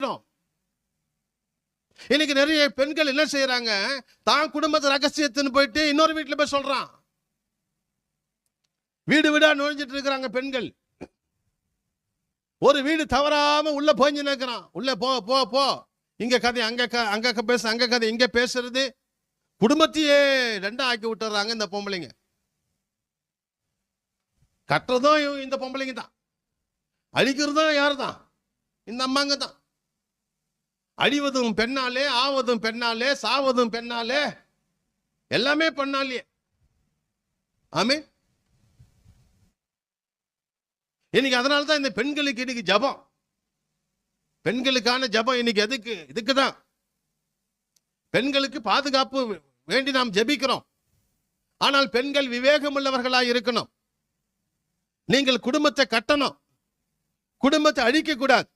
மாற்றம். இன்னைக்கு நிறைய பெண்கள் என்ன செய்யறாங்க, தான் குடும்பத்தை ரகசியத்தின்னு போயிட்டு இன்னொரு வீட்டுல போய் சொல்றான். வீடு வீடா நுழைஞ்சிட்டு இருக்கிறாங்க பெண்கள். ஒரு வீடு தவறாம உள்ள போஞ்சு நிற்கிறான். உள்ள போ போ போ, இங்க கதை அங்க பேச, அங்க கதை இங்க பேசுறது, குடும்பத்தையே ரெண்டா ஆக்கி விட்டுறாங்க இந்த பொம்பளைங்க. கட்டுறதும் இந்த பொம்பளைங்க தான், அழிக்கிறதும் யாரு தான்? இந்த அம்மாங்க தான். அழிவதும் பெண்ணாலே, ஆவதும் பெண்ணாலே, சாவதும் பெண்ணாலே, எல்லாமே பெண்ணாலே. ஆமென். இன்னைக்கு அதனால தான் இந்த பெண்களுக்கு இன்னைக்கு ஜபம், பெண்களுக்கான ஜபம் இன்னைக்கு எதுக்கு? இதுக்கு தான். பெண்களுக்கு பாதுகாப்பு வேண்டி நாம் ஜெபிக்கிறோம். ஆனால் பெண்கள் விவேகம் உள்ளவர்களாக இருக்கணும். நீங்கள் குடும்பத்தை கட்டணும், குடும்பத்தை அழிக்க கூடாது.